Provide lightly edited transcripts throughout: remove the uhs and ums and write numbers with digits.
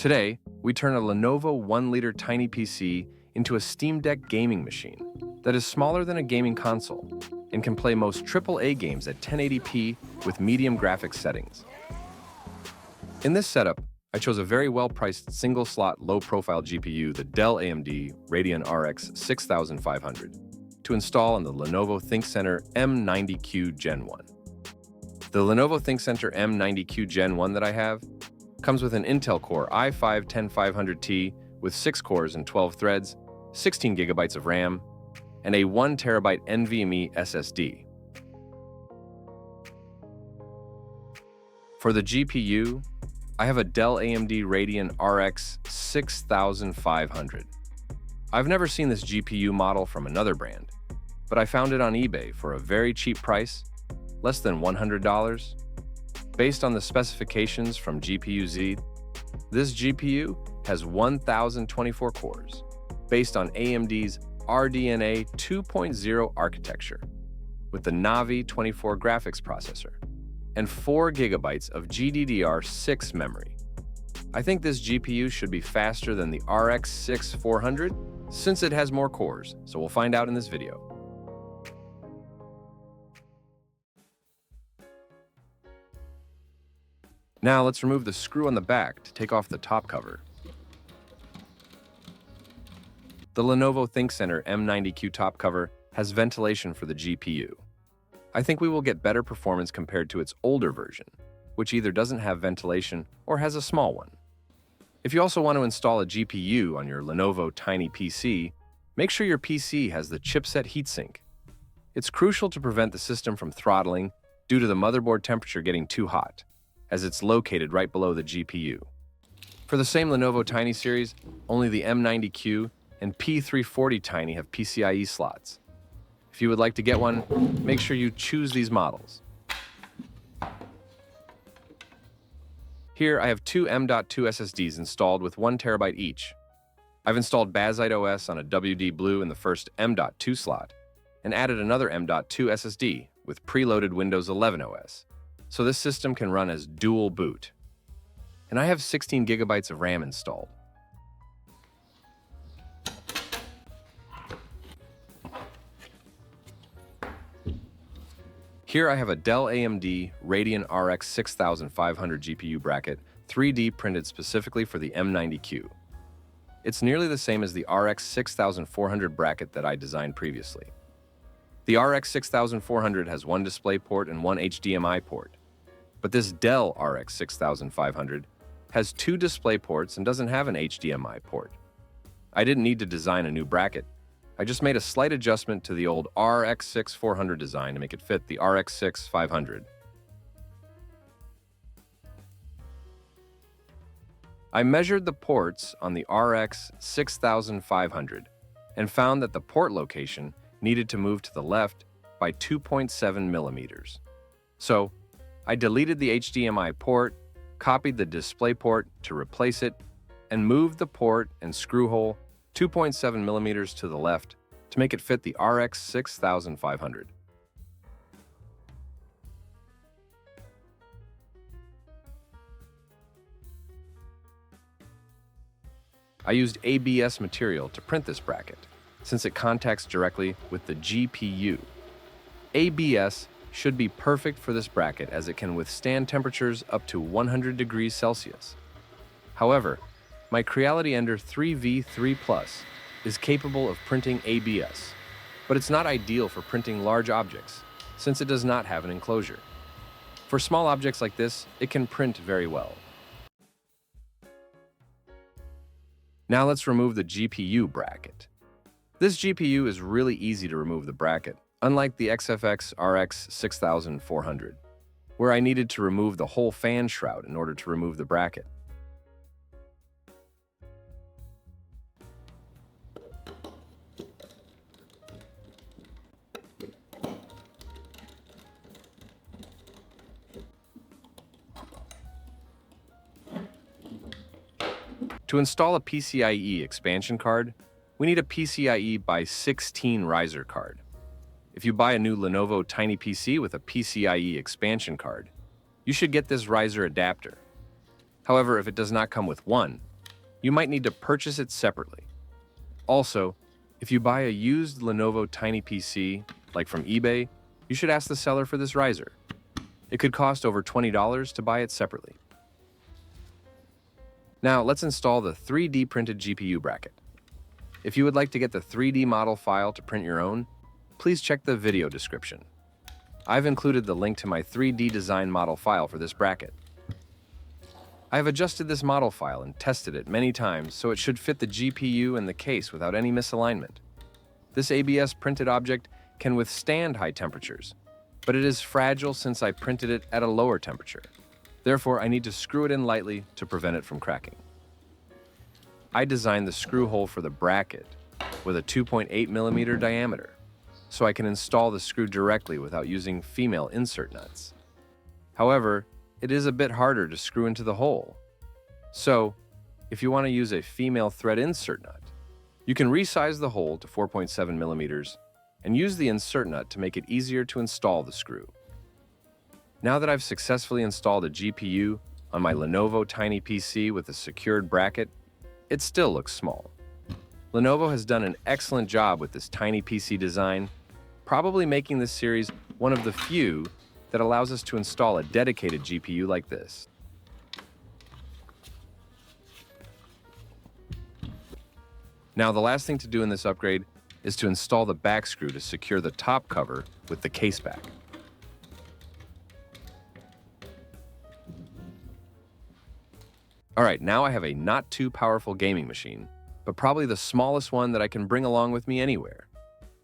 Today, we turn a Lenovo 1-liter Tiny PC into a Steam Deck gaming machine that is smaller than a gaming console and can play most AAA games at 1080p with medium graphics settings. In this setup, I chose a very well-priced single-slot low-profile GPU, the Dell AMD Radeon RX6500, to install on the Lenovo ThinkCentre M90q Gen 1. The Lenovo ThinkCentre M90q Gen 1 that I have comes with an Intel Core i5-10500T with 6 cores and 12 threads, 16 gigabytes of RAM, and a 1 terabyte NVMe SSD. For the GPU, I have a Dell AMD Radeon RX6500. I've never seen this GPU model from another brand, but I found it on eBay for a very cheap price, less than $100. Based on the specifications from GPU-Z, this GPU has 1,024 cores, based on AMD's RDNA 2.0 architecture, with the Navi 24 graphics processor, and 4 gigabytes of GDDR6 memory. I think this GPU should be faster than the RX6400 since it has more cores, so we'll find out in this video. Now let's remove the screw on the back to take off the top cover. The Lenovo ThinkCentre M90q top cover has ventilation for the GPU. I think we will get better performance compared to its older version, which either doesn't have ventilation or has a small one. If you also want to install a GPU on your Lenovo Tiny PC, make sure your PC has the chipset heatsink. It's crucial to prevent the system from throttling due to the motherboard temperature getting too hot, as it's located right below the GPU. For the same Lenovo Tiny series, only the M90q and P340 Tiny have PCIe slots. If you would like to get one, make sure you choose these models. Here I have two M.2 SSDs installed with 1 terabyte each. I've installed Bazzite OS on a WD Blue in the first M.2 slot and added another M.2 SSD with preloaded Windows 11 OS, so this system can run as dual boot. And I have 16 gigabytes of RAM installed. Here I have a Dell AMD Radeon RX6500 GPU bracket, 3D printed specifically for the M90q. It's nearly the same as the RX6400 bracket that I designed previously. The RX6400 has one DisplayPort and one HDMI port, but this Dell RX6500 has 2 DisplayPorts and doesn't have an HDMI port. I didn't need to design a new bracket. I just made a slight adjustment to the old RX6400 design to make it fit the RX6500. I measured the ports on the RX6500 and found that the port location needed to move to the left by 2.7 millimeters. So, I deleted the HDMI port, copied the DisplayPort to replace it, and moved the port and screw hole 2.7 millimeters to the left to make it fit the RX6500. I used ABS material to print this bracket, since it contacts directly with the GPU. ABS should be perfect for this bracket as it can withstand temperatures up to 100 degrees Celsius. However, my Creality Ender 3V3 Plus is capable of printing ABS, but it's not ideal for printing large objects since it does not have an enclosure. For small objects like this, it can print very well. Now let's remove the GPU bracket. This GPU is really easy to remove the bracket, unlike the XFX RX6400, where I needed to remove the whole fan shroud in order to remove the bracket. To install a PCIe expansion card, we need a PCIe by 16 riser card. If you buy a new Lenovo Tiny PC with a PCIe expansion card, you should get this riser adapter. However, if it does not come with one, you might need to purchase it separately. Also, if you buy a used Lenovo Tiny PC, like from eBay, you should ask the seller for this riser. It could cost over $20 to buy it separately. Now, let's install the 3D printed GPU bracket. If you would like to get the 3D model file to print your own, please check the video description. I've included the link to my 3D design model file for this bracket. I have adjusted this model file and tested it many times so it should fit the GPU and the case without any misalignment. This ABS printed object can withstand high temperatures, but it is fragile since I printed it at a lower temperature. Therefore, I need to screw it in lightly to prevent it from cracking. I designed the screw hole for the bracket with a 2.8mm diameter, so I can install the screw directly without using female insert nuts. However, it is a bit harder to screw into the hole. So, if you want to use a female thread insert nut, you can resize the hole to 4.7mm and use the insert nut to make it easier to install the screw. Now that I've successfully installed a GPU on my Lenovo Tiny PC with a secured bracket, it still looks small. Lenovo has done an excellent job with this Tiny PC design, probably making this series one of the few that allows us to install a dedicated GPU like this. Now, the last thing to do in this upgrade is to install the back screw to secure the top cover with the case back. Alright, now I have a not too powerful gaming machine, but probably the smallest one that I can bring along with me anywhere.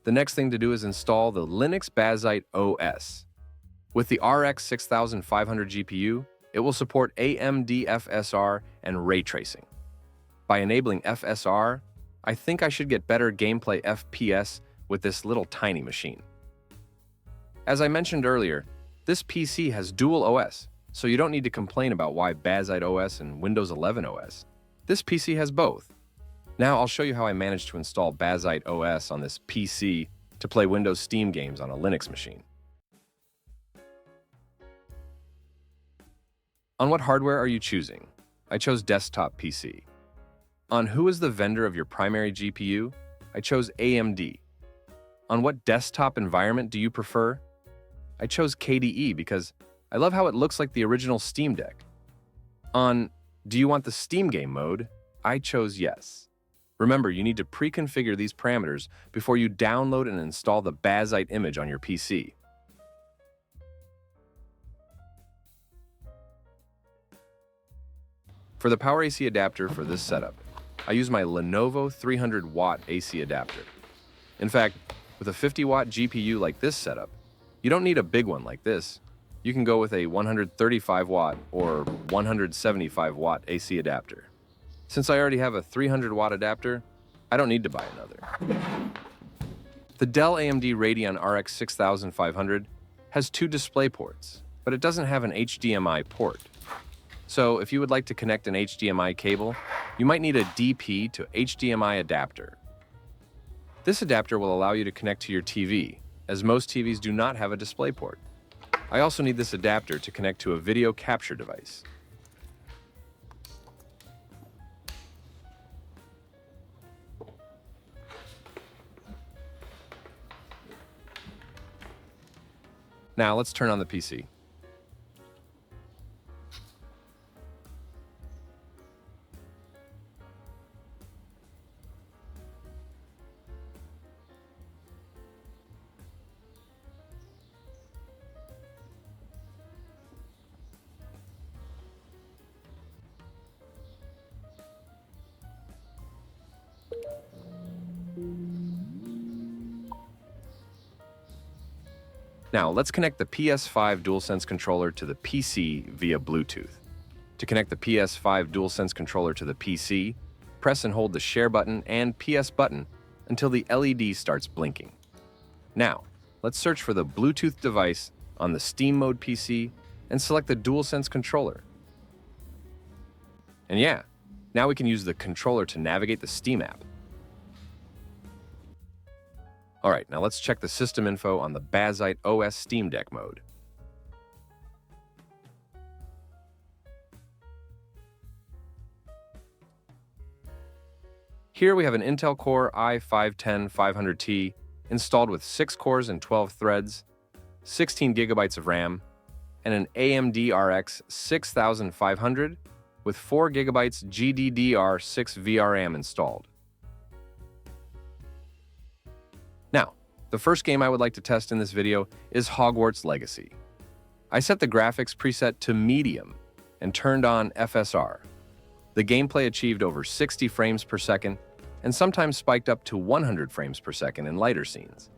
The next thing to do is install the Linux Bazzite OS. With the RX6500 GPU, it will support AMD FSR and ray tracing. By enabling FSR, I think I should get better gameplay FPS with this little tiny machine. As I mentioned earlier, this PC has dual OS, so you don't need to complain about why Bazzite OS and Windows 11 OS. This PC has both. Now I'll show you how I managed to install Bazzite OS on this PC to play Windows Steam games on a Linux machine. On what hardware are you choosing? I chose desktop PC. On who is the vendor of your primary GPU? I chose AMD. On what desktop environment do you prefer? I chose KDE because I love how it looks like the original Steam Deck. On do you want the Steam game mode? I chose yes. Remember, you need to pre-configure these parameters before you download and install the Bazzite image on your PC. For the power AC adapter for this setup, I use my Lenovo 300-watt AC adapter. In fact, with a 50-watt GPU like this setup, you don't need a big one like this. You can go with a 135-watt or 175-watt AC adapter. Since I already have a 300-watt adapter, I don't need to buy another. The Dell AMD Radeon RX6500 has 2 display ports, but it doesn't have an HDMI port. So if you would like to connect an HDMI cable, you might need a DP to HDMI adapter. This adapter will allow you to connect to your TV, as most TVs do not have a display port. I also need this adapter to connect to a video capture device. Now let's turn on the PC. Now, let's connect the PS5 DualSense controller to the PC via Bluetooth. To connect the PS5 DualSense controller to the PC, press and hold the Share button and PS button until the LED starts blinking. Now, let's search for the Bluetooth device on the Steam Mode PC and select the DualSense controller. And yeah, now we can use the controller to navigate the Steam app. Alright, now let's check the system info on the Bazzite OS Steam Deck mode. Here we have an Intel Core i5-10500T installed with 6 cores and 12 threads, 16 gigabytes of RAM, and an AMD RX6500 with 4 gigabytes GDDR6 VRAM installed. Now, the first game I would like to test in this video is Hogwarts Legacy. I set the graphics preset to medium and turned on FSR. The gameplay achieved over 60 frames per second and sometimes spiked up to 100 frames per second in lighter scenes.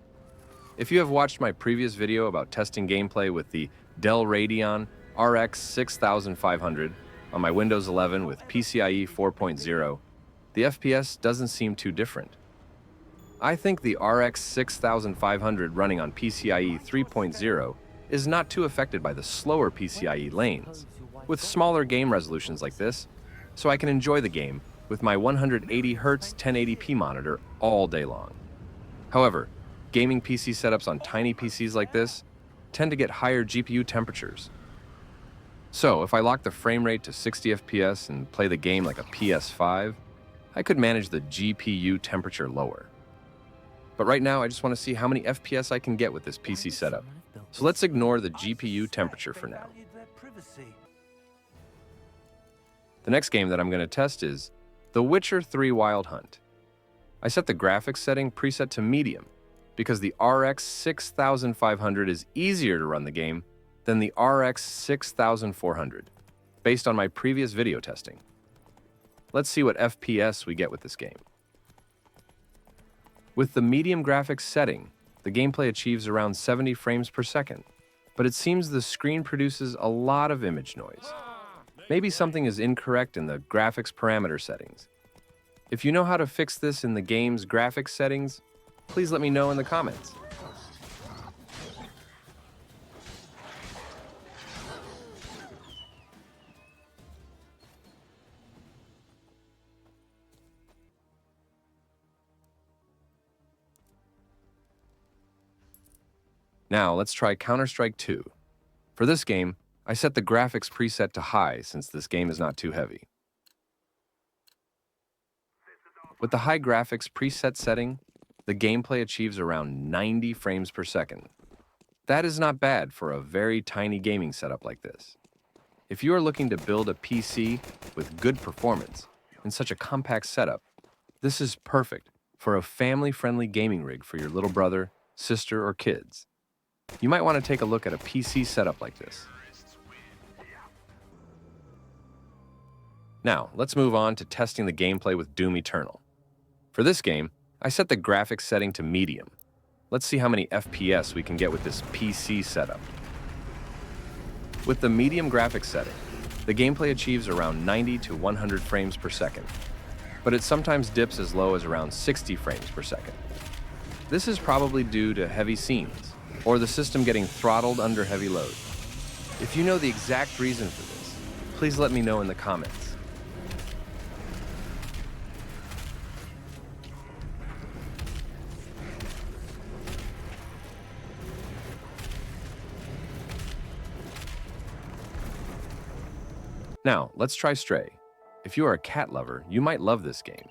If you have watched my previous video about testing gameplay with the Dell Radeon RX6500 on my Windows 11 with PCIe 4.0, the FPS doesn't seem too different. I think the RX6500 running on PCIe 3.0 is not too affected by the slower PCIe lanes, with smaller game resolutions like this, so I can enjoy the game with my 180Hz 1080p monitor all day long. However, gaming PC setups on tiny PCs like this tend to get higher GPU temperatures. So if I lock the frame rate to 60 FPS and play the game like a PS5, I could manage the GPU temperature lower. But right now I just want to see how many FPS I can get with this PC setup. So let's ignore the GPU temperature for now. The next game that I'm going to test is The Witcher 3 Wild Hunt. I set the graphics setting preset to medium because the RX 6500 is easier to run the game than the RX 6400, based on my previous video testing. Let's see what FPS we get with this game. With the medium graphics setting, the gameplay achieves around 70 frames per second, but it seems the screen produces a lot of image noise. Maybe something is incorrect in the graphics parameter settings. If you know how to fix this in the game's graphics settings, please let me know in the comments. Now let's try Counter-Strike 2. For this game, I set the graphics preset to high since this game is not too heavy. With the high graphics preset setting, the gameplay achieves around 90 frames per second. That is not bad for a very tiny gaming setup like this. If you are looking to build a PC with good performance in such a compact setup, this is perfect for a family-friendly gaming rig for your little brother, sister, or kids. You might want to take a look at a PC setup like this. Now, let's move on to testing the gameplay with Doom Eternal. For this game, I set the graphics setting to medium. Let's see how many FPS we can get with this PC setup. With the medium graphics setting, the gameplay achieves around 90 to 100 frames per second, but it sometimes dips as low as around 60 frames per second. This is probably due to heavy scenes, or the system getting throttled under heavy load. If you know the exact reason for this, please let me know in the comments. Now, let's try Stray. If you are a cat lover, you might love this game.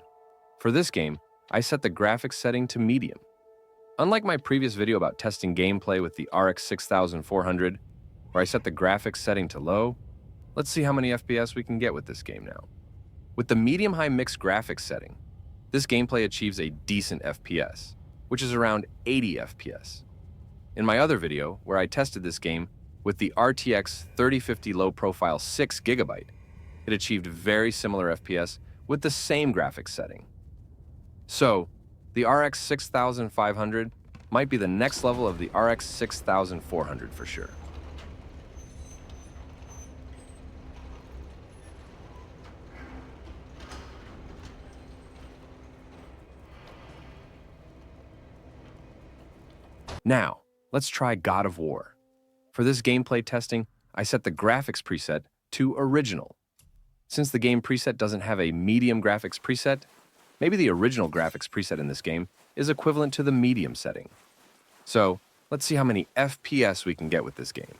For this game, I set the graphics setting to medium. Unlike my previous video about testing gameplay with the RX 6400, where I set the graphics setting to low, let's see how many FPS we can get with this game now. With the medium-high mixed graphics setting, this gameplay achieves a decent FPS, which is around 80 FPS. In my other video, where I tested this game with the RTX 3050 low-profile 6GB, it achieved very similar FPS with the same graphics setting. So, the RX 6500 might be the next level of the RX 6400 for sure. Now, let's try God of War. For this gameplay testing, I set the graphics preset to original. Since the game preset doesn't have a medium graphics preset, maybe the original graphics preset in this game is equivalent to the medium setting. So, let's see how many FPS we can get with this game.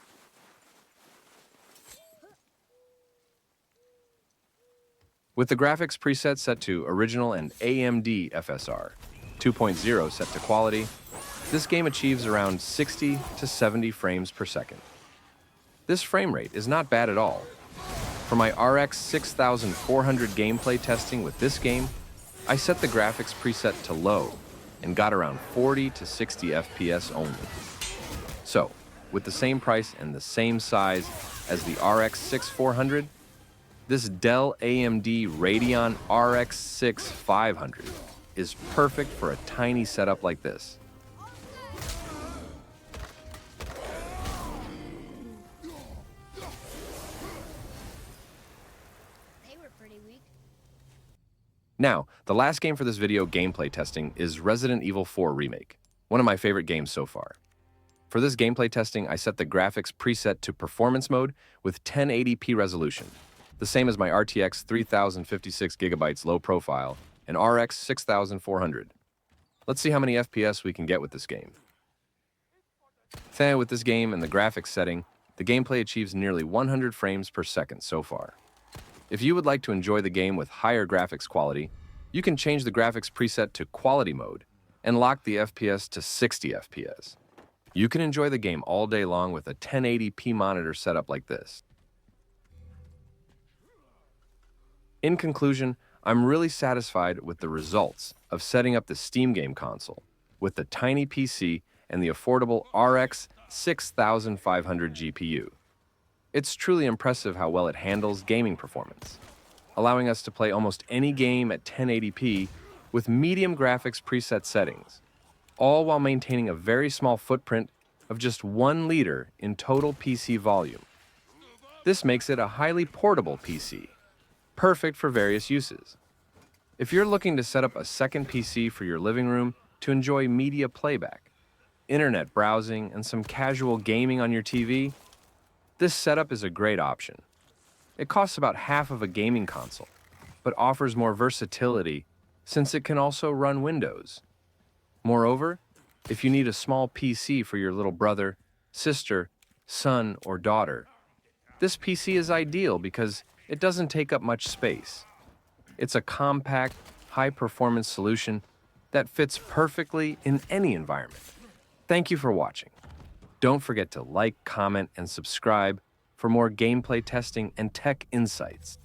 With the graphics preset set to original and AMD FSR 2.0 set to quality, this game achieves around 60 to 70 frames per second. This frame rate is not bad at all. For my RX6400 gameplay testing with this game, I set the graphics preset to low and got around 40 to 60 FPS only. So, with the same price and the same size as the RX6400, this Dell AMD Radeon RX6500 is perfect for a tiny setup like this. They were pretty weak. Now, the last game for this video gameplay testing is Resident Evil 4 Remake, one of my favorite games so far. For this gameplay testing, I set the graphics preset to performance mode with 1080p resolution, the same as my RTX 3056GB low profile and RX 6400. Let's see how many FPS we can get with this game. With this game and the graphics setting, the gameplay achieves nearly 100 frames per second so far. If you would like to enjoy the game with higher graphics quality, you can change the graphics preset to quality mode and lock the FPS to 60 FPS. You can enjoy the game all day long with a 1080p monitor setup like this. In conclusion, I'm really satisfied with the results of setting up the Steam game console with the tiny PC and the affordable RX 6500 GPU. It's truly impressive how well it handles gaming performance, allowing us to play almost any game at 1080p with medium graphics preset settings, all while maintaining a very small footprint of just 1 liter in total PC volume. This makes it a highly portable PC, perfect for various uses. If you're looking to set up a second PC for your living room to enjoy media playback, internet browsing, and some casual gaming on your TV, this setup is a great option. It costs about half of a gaming console, but offers more versatility since it can also run Windows. Moreover, if you need a small PC for your little brother, sister, son, or daughter, this PC is ideal because it doesn't take up much space. It's a compact, high-performance solution that fits perfectly in any environment. Thank you for watching. Don't forget to like, comment, and subscribe for more gameplay testing and tech insights.